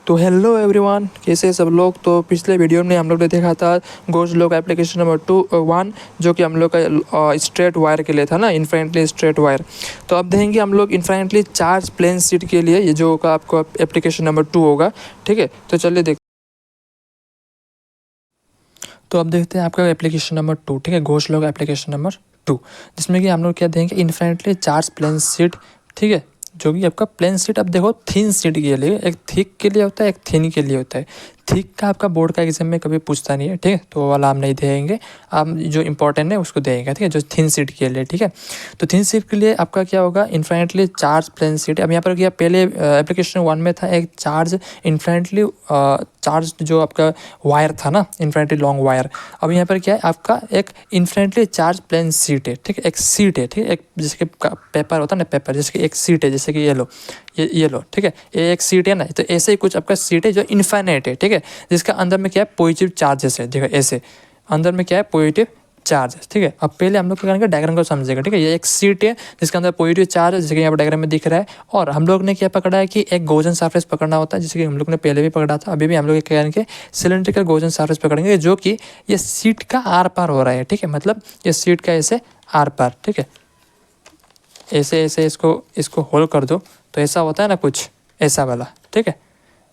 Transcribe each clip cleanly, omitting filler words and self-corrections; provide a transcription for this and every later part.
तो hello everyone, कैसे सब लोग। तो पिछले वीडियो में हम लोग ने देखा था गोज लॉक एप्लीकेशन नंबर 1 जो कि हम लोग का स्ट्रेट वायर के लिए था ना, इन्फाइनेटली स्ट्रेट वायर। तो अब देखेंगे हम लोग इन्फाइनेटली चार्ज प्लेन शीट के लिए, ये जो का आपको एप्लीकेशन नंबर 2 होगा। ठीक है, तो चलिए देख। तो अब देखते हैं आपका एप्लीकेशन नंबर 2। ठीक है, गोज लॉक एप्लीकेशन नंबर 2, जिसमें कि हम लोग क्या देंगे, इन्फाइनेटली चार्ज प्लेन शीट। ठीक है, जो कि आपका प्लेन शीट, अब देखो थिन शीट के लिए, एक थिक के लिए होता है, एक थिन के लिए होता है। थिक का आपका बोर्ड का एग्जाम में कभी पूछता नहीं है। ठीक है, तो वो वाला हम नहीं देंगे, आप जो इंपॉर्टेंट है उसको देंगे। ठीक है, जो थिन शीट के लिए। ठीक है, तो थिन शीट के लिए आपका क्या होगा, इन्फाइनेटली चार्ज प्लेन शीट। अब यहाँ पर क्या, पहले एप्लीकेशन 1 में था एक चार्ज इन्फाइनेटली चार्ज जो आपका वायर था ना, इन्फाइनेटली लॉन्ग वायर। अब यहाँ पर क्या है, आपका एक इन्फाइनेटली चार्ज प्लेन शीट है। ठीक है, एक शीट है। ठीक है, एक जैसे कि पेपर होता है ना, पेपर जैसे कि एक शीट है, जैसे कि ये लो। ठीक है, ये एक सीट है ना, तो ऐसे ही कुछ आपका सीट है जो इन्फाइनाइट है। ठीक है, जिसका अंदर में क्या है, पॉजिटिव चार्जेस है। देखो ऐसे अंदर में क्या है, पॉजिटिव चार्जेस। ठीक है, अब पहले हम लोग क्या करेंगे, डायग्राम को समझेगा। ठीक है, ये एक सीट है जिसके अंदर पॉजिटिव चार्ज है, जैसे कि यहाँ पर डायग्राम में दिख रहा है। और हम लोग ने क्या पकड़ा है कि एक गोजन सरफेस पकड़ना होता है, जैसे कि हम लोग ने पहले भी पकड़ा था, अभी भी हम लोग क्या करेंगे, सिलेंड्रिकल गोजन सरफेस पकड़ेंगे, जो कि ये सीट का आर पार हो रहा है। ठीक है, मतलब ये सीट का ऐसे आर पार। ठीक है, ऐसे ऐसे इसको होल्ड कर दो, तो ऐसा होता है ना कुछ ऐसा वाला। ठीक है,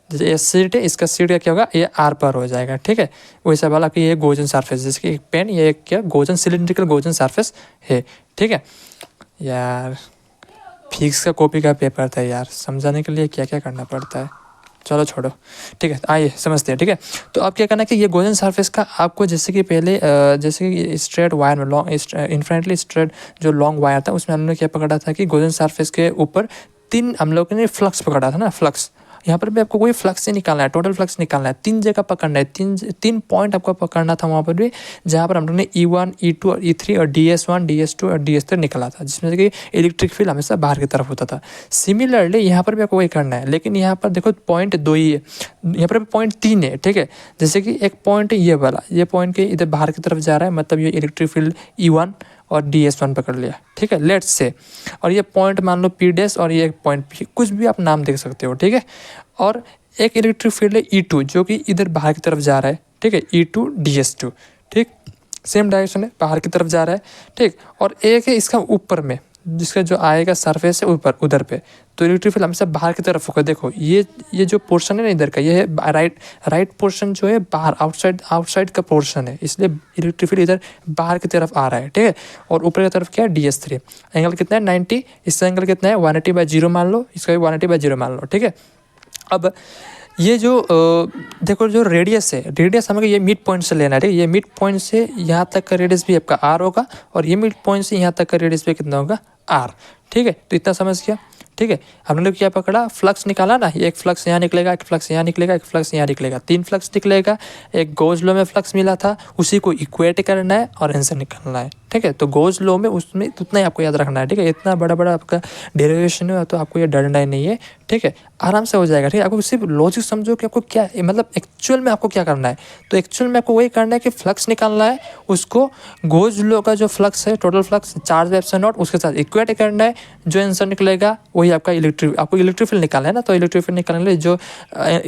जैसे ये सीट है, इसका सीट का क्या होगा, ये आर पर हो जाएगा। ठीक है, वैसा वाला कि ये गोजन सरफेस, जैसे कि एक पेन, ये क्या गोजन सिलिंड्रिकल गोजन सरफेस है। ठीक है यार, फिजिक्स का कॉपी का पेपर था यार, समझाने के लिए क्या क्या करना पड़ता है। चलो छोड़ो। ठीक है, आइए समझते हैं। ठीक है, तो अब क्या करना है कि ये गोजन सरफेस का आपको, जैसे कि पहले जैसे कि स्ट्रेट वायर में लॉन्ग इन्फाइनेटली स्ट्रेट जो लॉन्ग वायर था, उसमें हमने क्या पकड़ा था कि गोजन सरफेस के ऊपर 3 हम लोग ने फ्लक्स पकड़ा था ना, फ्लक्स। यहाँ पर भी आपको कोई फ्लक्स ही निकालना है, टोटल फ्लक्स निकालना है। 3 जगह पकड़ना है, तीन पॉइंट आपको पकड़ना था वहाँ पर भी, जहाँ पर हम लोग ने E1 E2 और E3 और DS1 DS2 और DS3 निकाला था, जिसमें से कि इलेक्ट्रिक फील्ड हमेशा बाहर की तरफ होता था। सिमिलरली यहाँ पर भी आपको वही करना है, लेकिन यहाँ पर देखो पॉइंट 2 ही है, यहाँ पर पॉइंट 3 है। ठीक है, जैसे कि एक पॉइंट ये वाला, ये पॉइंट के इधर बाहर की तरफ जा रहा है, मतलब ये इलेक्ट्रिक फील्ड E1 और DS1 पकड़ लिया। ठीक है, लेट्स से, और ये पॉइंट मान लो P डैश, और ये पॉइंट P, कुछ भी आप नाम देख सकते हो। ठीक है, और एक इलेक्ट्रिक फील्ड है E2 जो कि इधर बाहर की तरफ जा रहा है। ठीक है, E2 DS2। ठीक, सेम डायरेक्शन है, बाहर की तरफ जा रहा है। ठीक, और एक है इसका ऊपर में, जिसका जो आएगा सरफेस है ऊपर उधर पे, तो इलेक्ट्रिक फील्ड हमेशा बाहर की तरफ होगा। देखो ये जो पोर्शन है ना इधर का, ये है राइट पोर्शन जो है बाहर, आउटसाइड का पोर्शन है, इसलिए इलेक्ट्रिक फील्ड इधर बाहर की तरफ आ रहा है। ठीक है, और ऊपर की तरफ क्या है, DS3। एंगल कितना है, 90। इसका एंगल कितना है, 180/0 मान लो, इसका भी 180/0 मान लो। ठीक है, अब ये जो देखो जो रेडियस है, रेडियस हमें ये मिड पॉइंट से लेना है। ठीक है, ये मिड पॉइंट से यहाँ तक का रेडियस भी आपका R होगा, और ये मिड पॉइंट से यहाँ तक का रेडियस भी कितना होगा, R। ठीक है, तो इतना समझ गया। ठीक है, हमने क्या पकड़ा, फ्लक्स निकाला ना, एक फ्लक्स यहाँ निकलेगा, एक फ्लक्स यहाँ निकलेगा, एक फ्लक्स यहाँ निकलेगा, 3 फ्लक्स निकलेगा। एक गोज लॉ में फ्लक्स मिला था, उसी को इक्वेट करना है और आंसर निकालना है। ठीक है, तो गोज लॉ में उसमें उतना ही आपको याद रखना है। ठीक है, इतना बड़ा बड़ा आपका डेरिवेशन है, तो आपको ये डरना ही नहीं है। ठीक है, आराम से हो जाएगा। ठीक है, आपको सिर्फ लॉजिक समझो कि आपको क्या, मतलब एक्चुअल में आपको क्या करना है। तो एक्चुअल में आपको वही करना है कि फ्लक्स निकालना है, उसको गोज लॉ का जो फ्लक्स है, total flux charge epsilon not, उसके साथ इक्वेट करना है। जो आंसर निकलेगा वही आपका आपको इलेक्ट्रिक फील्ड निकालना है ना, तो इलेक्ट्रिक फील्ड निकालने के लिए जो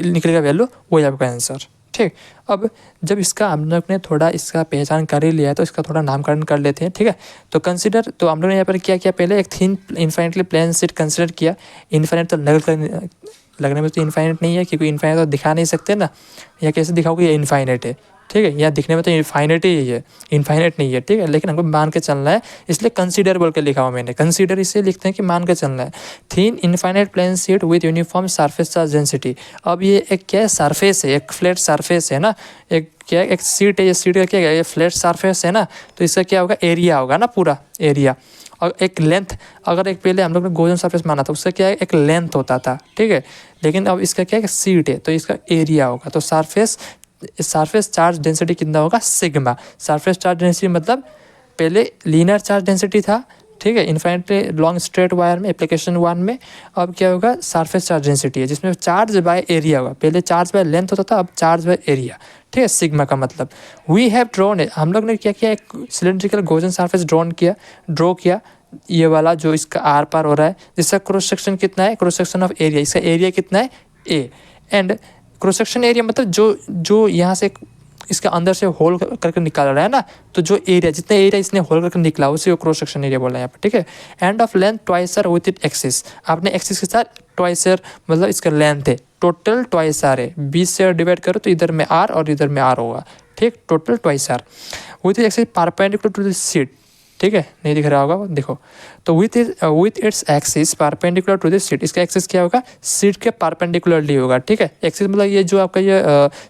निकलेगा वैल्यू वही आपका आंसर। ठीक, अब जब इसका हम लोग ने थोड़ा इसका पहचान कर ही लिया है, तो इसका थोड़ा नामकरण कर लेते हैं। ठीक है, तो कंसीडर, तो हम लोग ने यहाँ पर क्या किया, पहले एक thin infinitely plane sheet consider किया। इन्फाइनेट तो लगने में तो इन्फाइनेट नहीं है, क्योंकि इन्फाइनेट तो दिखा नहीं सकते ना, या कैसे दिखाओगे, ये इन्फाइनेट है। ठीक है, यहाँ दिखने में तो इन्फाइनेट ही है, इन्फाइनेट नहीं है। ठीक है, लेकिन हमको मान के चलना है, इसलिए कंसीडर बोल के लिखा हुआ मैंने। कंसीडर इसलिए लिखते हैं कि मान के चलना है। Thin infinite plane sheet with uniform surface charge density. अब ये एक क्या है, सरफेस है, एक फ्लैट सरफेस है ना, एक क्या है, एक सीट है, ये सीट का क्या है, ये फ्लैट सरफेस है ना, तो इसका क्या होगा, एरिया होगा ना, पूरा एरिया। और एक लेंथ, अगर एक पहले हम लोग ने गोजन सरफेस माना था, उसका क्या है, एक लेंथ होता था। ठीक है, लेकिन अब इसका क्या है, सीट है, तो इसका एरिया होगा। तो सरफेस चार्ज डेंसिटी कितना होगा, सिग्मा। सरफेस चार्ज डेंसिटी मतलब पहले लीनियर चार्ज डेंसिटी था। ठीक है, इन्फाइनेटली लॉन्ग स्ट्रेट वायर में एप्लीकेशन 1 में, अब क्या होगा, सरफेस चार्ज डेंसिटी है, जिसमें चार्ज बाय एरिया होगा। पहले चार्ज बाय लेंथ होता था, अब चार्ज बाय एरिया। ठीक है, सिग्मा का मतलब वी हैव ड्रॉन है, हम लोग ने क्या किया, एक सिलेंड्रिकल गोजन सरफेस ड्रॉ किया, ये वाला जो इसका आर पार हो रहा है, जिसका क्रॉस सेक्शन कितना है, क्रॉस सेक्शन ऑफ एरिया, इसका एरिया कितना है, ए। एंड क्रॉस सेक्शन एरिया मतलब जो यहाँ से इसका अंदर से होल करके निकाल रहा है ना, तो जो एरिया जितने एरिया इसने होल करके निकला उसी को क्रॉस सेक्शन एरिया बोला है यहाँ पर, ठीक है। And of length twice r with it axis, आपने एक्सिस के साथ ट्वाइस आर मतलब इसका लेंथ है, टोटल ट्वाइस आर है, 20 से डिवाइड करो तो इधर में आर और इधर में आर होगा, ठीक, total twice r with axis perpendicular to the sheet, ठीक है, नहीं दिख रहा होगा देखो, तो with its axis perpendicular to the sheet, इसका एक्सिस क्या होगा, सीट के परपेंडिकुलरली होगा, ठीक है। एक्सिस मतलब ये जो आपका ये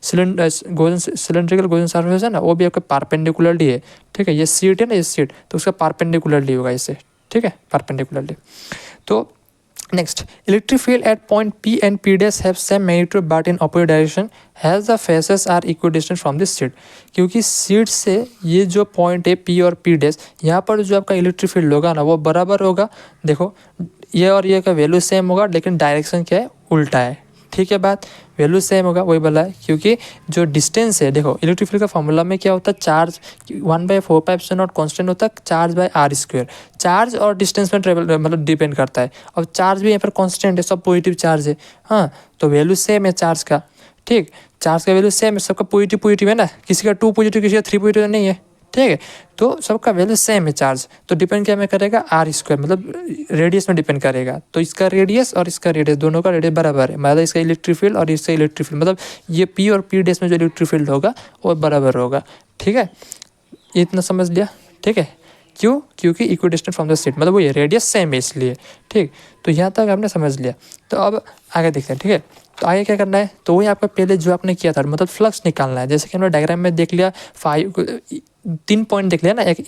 सिलेंड्रिकल गोजन सरफेस है ना, वो भी आपका परपेंडिकुलरली है, ठीक है। ये सीट है ना, ये सीट, तो उसका परपेंडिकुलरली होगा इससे, ठीक है, परपेंडिकुलरली। तो next, electric field at point P and P dash have same magnitude but in opposite direction has the faces are equidistant from this sheet, क्योंकि सीट से ये जो पॉइंट है P और P डैश, यहाँ पर जो आपका इलेक्ट्रिक फील्ड होगा ना वो बराबर होगा, देखो ये और ये का वैल्यू सेम होगा लेकिन डायरेक्शन क्या है, उल्टा है, ठीक है। बात वैल्यू सेम होगा, वही बोला है, क्योंकि जो डिस्टेंस है, देखो इलेक्ट्रिक फील्ड का फॉर्मूला में क्या होता है, चार्ज 1/4πε0 कांस्टेंट होता है, charge by r square, charge और डिस्टेंस में ट्रेवल मतलब डिपेंड करता है। अब चार्ज भी यहाँ पर कांस्टेंट है, सब पॉजिटिव चार्ज है, हाँ, तो वैल्यू सेम है चार्ज का, ठीक, चार्ज का वैल्यू सेम है, सबका पॉजिटिव पॉजिटिव है ना, किसी का 2 पॉजिटिव किसी का 3 पॉजिटिव नहीं है, ठीक है, तो सबका वैल्यू सेम है चार्ज, तो डिपेंड क्या में करेगा, आर स्क्वायर मतलब रेडियस में डिपेंड करेगा, तो इसका रेडियस और इसका रेडियस दोनों का रेडियस बराबर है, मतलब इसका इलेक्ट्रिक फील्ड और इसका इलेक्ट्रिक फील्ड मतलब ये P और P डैश में जो इलेक्ट्रिक फील्ड होगा वो बराबर होगा, ठीक है, इतना समझ लिया, ठीक है। क्यों, क्योंकि इक्विडिस्टेंट फ्रॉम द सीट मतलब वो ये रेडियस सेम है इसलिए, ठीक, तो यहाँ तक आपने समझ लिया। तो अब आगे देखते हैं, ठीक है, तो आगे क्या करना है, तो वही आपका पहले जो आपने किया था मतलब फ्लक्स निकालना है, जैसे कि हमने डायग्राम में देख लिया 3 पॉइंट देख लिया ना, एक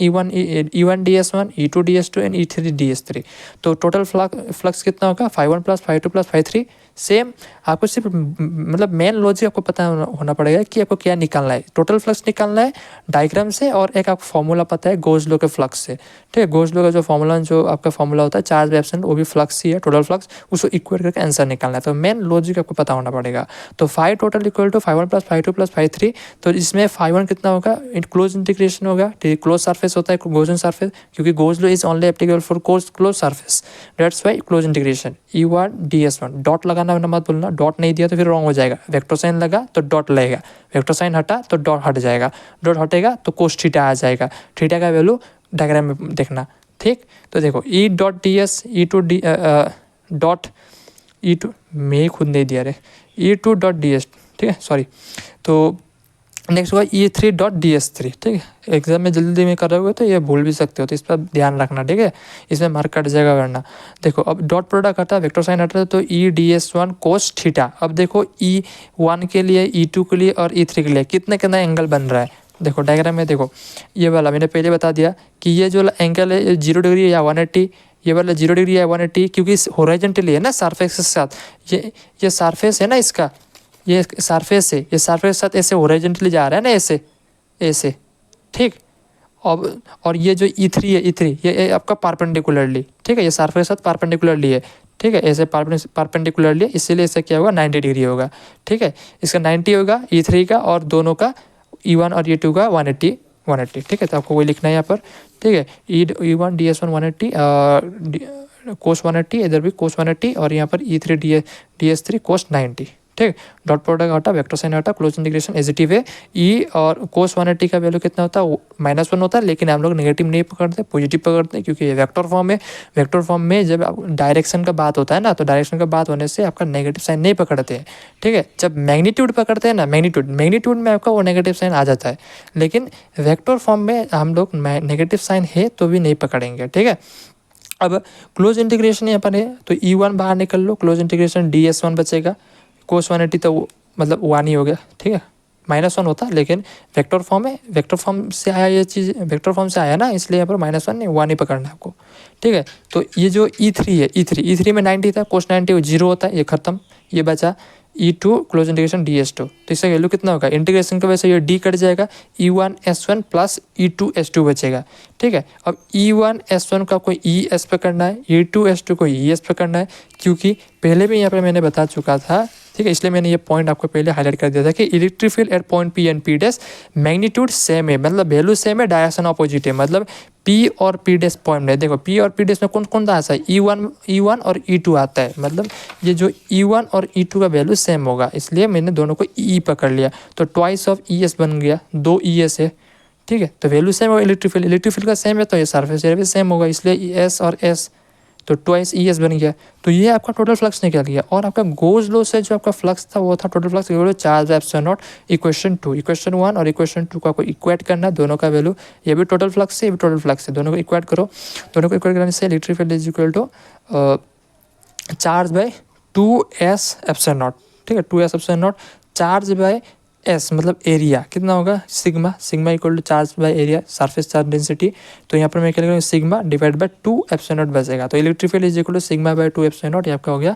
E1 DS1, E2 DS2 and E3 DS3, तो टोटल फ्लक्स कितना होगा, ∅1 + ∅2 + ∅3, सेम। आपको सिर्फ मतलब मेन लॉजिक आपको पता होना पड़ेगा कि आपको क्या निकालना है, टोटल फ्लक्स निकालना है डायग्राम से, और एक आपको फॉर्मूला पता है गोज लॉ के फ्लक्स से, ठीक है। गोज लॉ का जो फॉर्मूला जो आपका फॉर्मूला होता है चार्ज बाय एप्सिलॉन, वो भी फ्लक्स ही है, टोटल फ्लक्स, उसको इक्वेट करके आंसर निकालना है, तो मेन लॉजिक आपको पता होना पड़ेगा। तो ∅ टोटल इक्वल टू ∅1 + ∅2 + ∅3, तो इसमें ∅1 कितना होगा, क्लोज इंटीग्रेशन होगा, ठीक, क्लोज सरफेस होता है गोजन सरफेस, क्योंकि goes law is only applicable for close surface, that's why close integration E1 DS1, dot लगाना मत बोलना, डॉट नहीं दिया तो फिर रॉन्ग हो जाएगा, वेक्टर साइन लगा तो डॉट लगेगा, वेक्टर साइन हटा तो डॉट हट जाएगा, डॉट हटेगा तो कोस थीटा आ जाएगा, थीटा का वैल्यू डायग्राम में देखना, ठीक। तो देखो E dot DS E2 dot E2 मैं खुद नहीं दिया रे, E2 डॉट DS, ठीक है, सॉरी। तो नेक्स्ट होगा E3 डॉट DS3, ठीक है, एग्जाम में जल्दी में कर रहे हो तो ये भूल भी सकते हो, तो इस पर ध्यान रखना, ठीक है, इसमें मार्क कट जाएगा वरना। देखो अब डॉट प्रोडक्ट हटा, वेक्टर साइन हटा, तो E DS1 कोस थीटा, अब देखो E1 के लिए, E2 के लिए और E3 के लिए कितना एंगल बन रहा है, देखो डायग्राम में देखो, ये वाला मैंने पहले बता दिया कि ये जो एंगल है 0 डिग्री या 180, ये वाला 0 डिग्री या 180, क्योंकि हॉरिजॉन्टली है ना सरफेस के साथ, ये सरफेस है ना इसका, ये सरफेस है, ये सरफेस के साथ ऐसे हॉरिजॉन्टली जा रहा है ना, ऐसे ऐसे, ठीक। अब और ये जो E3 है, E3 ये आपका परपेंडिकुलरली, ठीक है, ये सरफेस के साथ परपेंडिकुलरली है, ठीक है, ऐसे परपेंडिकुलरली, इसीलिए इससे क्या होगा, 90 डिग्री होगा, ठीक है, इसका 90 होगा E3 का, और दोनों का E1 और E2 का 180, ठीक है, तो आपको वही लिखना है यहाँ पर, ठीक है, E1 DS1 180 कोस 180, इधर भी कोस 180, और यहाँ पर E3 DS3 कोस 90, ठीक। डॉट प्रोडक्ट हटा, वेक्टर साइन हटा, क्लोज इंटीग्रेशन एजिटिव है, ई और कोस 180 का वैल्यू कितना होता है, -1 होता है, लेकिन हम लोग नेगेटिव नहीं पकड़ते, पॉजिटिव पकड़ते हैं, क्योंकि ये वेक्टर फॉर्म है, वेक्टर फॉर्म में जब डायरेक्शन का बात होता है ना, तो डायरेक्शन का बात होने से आपका नेगेटिव साइन नहीं पकड़ते हैं, ठीक है। जब मैग्नीट्यूड पकड़ते हैं ना, मैग्नीट्यूड में आपका वो नेगेटिव साइन आ जाता है, लेकिन वेक्टर फॉर्म में हम लोग नेगेटिव साइन है तो भी नहीं पकड़ेंगे, ठीक है। अब क्लोज इंटीग्रेशन यहाँ पर है, तो E1 बाहर निकल लो, क्लोज इंटीग्रेशन DS1 बचेगा, कोस 180 तो मतलब 1 ही हो गया, ठीक है, -1 होता, लेकिन वेक्टर फॉर्म है, वेक्टर फॉर्म से आया ये चीज़, वेक्टर फॉर्म से आया ना, इसलिए यहाँ पर -1 नहीं 1 ही पकड़ना है आपको, ठीक है। तो ये जो E3 है, E3 में 90 था, कोस 90 0 होता है, ये खत्म, ये बचा E2 क्लोज इंटीग्रेशन DS2, तो इसका वैल्यू कितना होगा, इंटीग्रेशन की वजह से ये D कट जाएगा, E1 S1 plus E2 S2 बचेगा, ठीक है। अब E1S1 का कोई ES पे करना है, E2S2 को ES पे करना है, क्योंकि पहले भी यहाँ पर मैंने बता चुका था, ठीक है, इसलिए मैंने ये पॉइंट आपको पहले हाईलाइट कर दिया था कि electric field at point P and P dash magnitude same है, मतलब वैल्यू सेम है, डायरेक्शन अपोजिट है, मतलब P और P डैश पॉइंट में देखो P और P डैश में कौन कौन आता है, E1 और E2 आता है, मतलब ये जो E1 और E2 का वैल्यू सेम होगा, इसलिए मैंने दोनों को E पकड़ लिया, तो ट्वाइस ऑफ ES बन गया, 2 ES है, ठीक है। तो वैल्यू सेम होगा, इलेक्ट्रिक फील्ड का सेम है, तो ये सरफेस एरिया भी सेम होगा, इसलिए S और S, तो ट्वाइस ES बन गया। तो ये आपका टोटल फ्लक्स निकल गया, और आपका गोज लॉ से जो आपका फ्लक्स था वो था total flux charge epsilon not equation 2, equation 1 और इक्वेशन 2 का आपको इक्वेट करना है, दोनों का वैल्यू, ये भी टोटल फ्लक्स है, ये भी टोटल फ्लक्स है, दोनों को इक्वेट करो, दोनों को इक्वेट करने से electric field is equal to charge by 2S epsilon naught, ठीक है, 2S epsilon naught, charge by S मतलब एरिया कितना होगा, sigma equal to charge by area, surface charge density, तो यहाँ पर मैं क्या लिखूँगा, sigma divide by 2 epsilon naught बचेगा, तो electric field is equal to sigma by 2 epsilon naught, ये आपका हो गया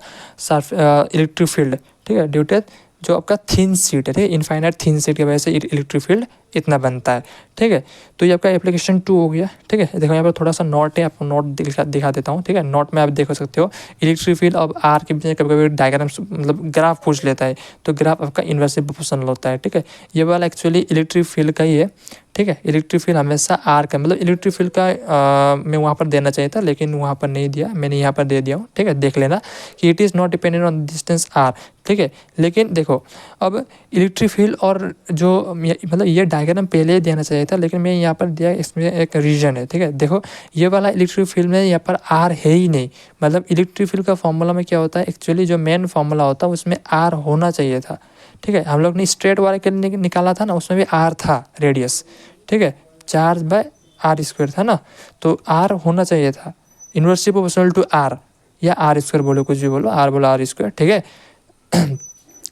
इलेक्ट्रिक फील्ड, ठीक है, ड्यू टू जो आपका थिन सीट है, ठीक है, इनफाइनाइट थिन सीट की वजह से इलेक्ट्रिक फील्ड इतना बनता है, ठीक है। तो ये आपका एप्लीकेशन 2 हो गया, ठीक है। देखो यहाँ पर थोड़ा सा नोट है, आपको नोट दिखा देता हूँ, ठीक है। नोट में आप देख सकते हो इलेक्ट्रिक फील्ड अब आर के बीच कभी कभी डायग्राम मतलब ग्राफ पूछ लेता है, तो ग्राफ आपका इन्वर्सिव प्रोपोर्शनल होता है, ठीक है। ये वाला एक्चुअली इलेक्ट्रिक फील्ड का ही है, ठीक है। इलेक्ट्रिक फील्ड हमेशा आर का मतलब इलेक्ट्रिक फील्ड का मैं वहाँ पर देना चाहिए था, लेकिन वहाँ पर नहीं दिया, मैंने यहाँ पर दे दिया हूँ, ठीक है। देख लेना कि it is not dependent on distance r, ठीक है। लेकिन देखो अब इलेक्ट्रिक फील्ड और जो मतलब ये डायग्राम पहले ही देना चाहिए था, लेकिन मैं यहाँ पर दिया, इसमें एक रीजन है, ठीक है। देखो ये वाला इलेक्ट्रिक फील्ड में यहाँ पर आर है ही नहीं, मतलब इलेक्ट्रिक फील्ड का फॉर्मूला में क्या होता है, एक्चुअली जो मेन फॉर्मूला होता है उसमें आर होना चाहिए था, ठीक है। हम लोग ने स्ट्रेट वाले के लिए निकाला था ना, उसमें भी आर था रेडियस, ठीक है, चार्ज बाय आर स्क्वायर था ना, तो आर होना चाहिए था, इनवर्सली प्रोपोर्शनल टू आर, या आर स्क्वायर बोलो, कुछ भी बोलो, आर बोलो आर स्क्वायर, ठीक है।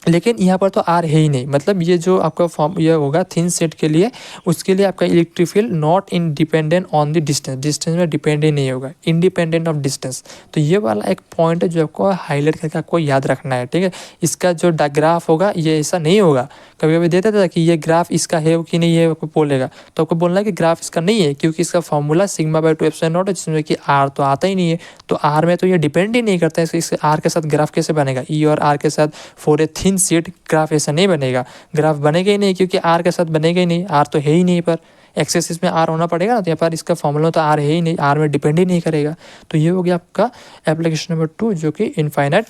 लेकिन यहाँ पर तो आर है ही नहीं, मतलब ये जो आपका फॉर्म ये होगा थिन सेट के लिए, उसके लिए आपका electric field not in dependent on the distance में डिपेंडेंट नहीं होगा, इंडिपेंडेंट ऑफ डिस्टेंस। तो ये वाला एक पॉइंट है जो आपको हाईलाइट करके आपको याद रखना है, ठीक है। इसका जो ग्राफ होगा ये ऐसा नहीं होगा, कभी कभी देता था कि ये ग्राफ इसका है कि नहीं है, आपको बोलेगा, तो आपको बोलना है कि ग्राफ इसका नहीं है, क्योंकि इसका formula sigma by 2 epsilon not है, जिसमें कि आर तो आता ही नहीं है, तो आर में तो ये डिपेंड ही नहीं करता है, इसके आर के साथ ग्राफ कैसे बनेगा, ई और आर के साथ for a thin sheet graph ऐसा नहीं बनेगा, ग्राफ बनेगा ही नहीं, क्योंकि आर के साथ बनेगा ही नहीं, आर तो है ही नहीं, पर एक्सेसिस में आर होना पड़ेगा ना, तो यहाँ पर इसका फॉर्मूला तो आर है ही नहीं, आर में डिपेंड ही नहीं करेगा। तो ये हो गया आपका एप्लीकेशन नंबर 2, जो कि इनफाइनाइट,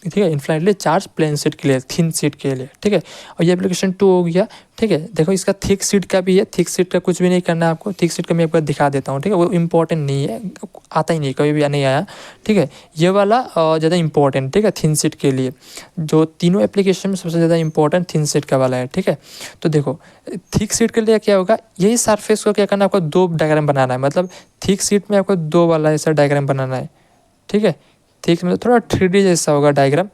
ठीक है, इनफाइनाइटली चार्ज प्लेन सीट के लिए, थिन सीट के लिए, ठीक है। और ये एप्लीकेशन 2 हो गया, ठीक है। देखो इसका थिक सीट का भी है, थिक सीट का कुछ भी नहीं करना है आपको, थिक सीट का मैं आपको दिखा देता हूँ, ठीक है, वो इंपॉर्टेंट नहीं है, आता ही नहीं, कभी भी नहीं आया, ठीक है। ये वाला ज़्यादा इंपॉर्टेंट, ठीक है, थिन सीट के लिए, जो तीनों एप्लीकेशन में सबसे ज़्यादा इंपॉर्टेंट थिन सीट का वाला है, ठीक है। तो देखो थिक सीट के लिए क्या होगा, यही सरफेस को क्या करना है, आपको 2 डायग्राम बनाना है, मतलब थिक सीट में आपको 2 वाला ऐसा डायग्राम बनाना है, ठीक है। थिक में थोड़ा 3D जैसा होगा डायग्राम,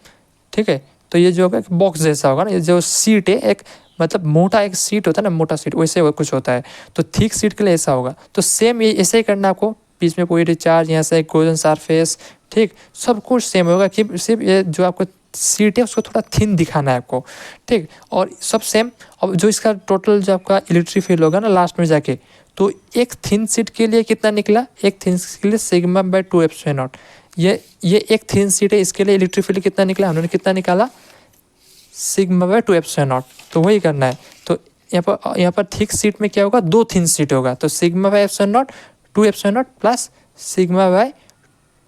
ठीक है। तो ये जो होगा बॉक्स जैसा होगा ना, ये जो सीट है एक मतलब मोटा एक सीट होता है ना, मोटा सीट वैसे कुछ होता है, तो थिक सीट के लिए ऐसा होगा। तो सेम ये ऐसे ही करना है आपको, बीच में कोई रिचार्ज, यहाँ से गोल्डन सरफेस, ठीक, सब कुछ सेम होगा, कि सिर्फ ये जो आपको सीट है उसको थोड़ा थिन दिखाना है आपको, ठीक, और सब सेम। अब जो इसका टोटल जो आपका इलेक्ट्रिक फील्ड होगा ना लास्ट में जाके, तो एक थिन सीट के लिए कितना निकला, एक थिन सीट के लिए सिग्मा बाय 2 एप्सिलॉन नॉट, ये एक थिन सीट है, इसके लिए इलेक्ट्रिक फील्ड कितना निकला, हमने कितना निकाला, सिग्मा बाय 2 एप्सिलॉन नॉट। तो वही करना है, तो यहाँ पर थिक सीट में क्या होगा, 2 थिन सीट होगा, तो sigma by epsilon not 2 epsilon not plus sigma by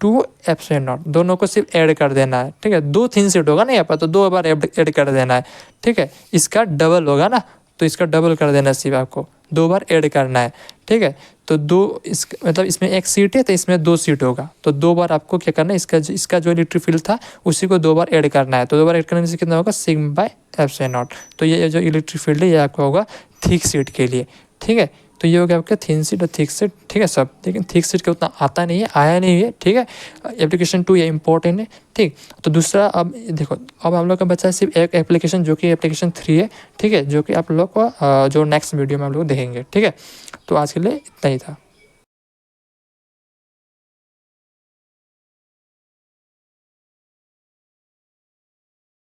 2 epsilon not, दोनों को सिर्फ ऐड कर देना है, ठीक है। 2 थिन सीट होगा ना यहाँ पर, तो 2 बार ऐड कर देना है, ठीक है। इसका डबल होगा ना, तो इसका डबल कर देना सिर्फ, आपको 2 बार ऐड करना है, ठीक है। तो 2 मतलब इसमें एक सीट है, तो इसमें 2 सीट होगा, तो 2 बार आपको क्या करना है, इसका जो इलेक्ट्रिक फील्ड था उसी को 2 बार ऐड करना है, तो 2 बार ऐड करने से कितना होगा, सिग्मा बाय एप्सिलॉन नॉट। तो ये जो इलेक्ट्रिक फील्ड है ये आपका होगा थिक सीट के लिए, ठीक है। तो ये हो गया आपका थिन सीट और थिक सीट, ठीक है सब, लेकिन थिक सीट का उतना आता नहीं है, आया नहीं है, ठीक है। एप्लीकेशन 2 ये इंपॉर्टेंट है, ठीक। तो दूसरा अब देखो, अब हम लोग का बचा है सिर्फ एक एप्लीकेशन, जो कि एप्लीकेशन 3 है, ठीक है, जो कि आप लोग को जो नेक्स्ट वीडियो में हम लोग देखेंगे, ठीक है। तो आज के लिए इतना ही था।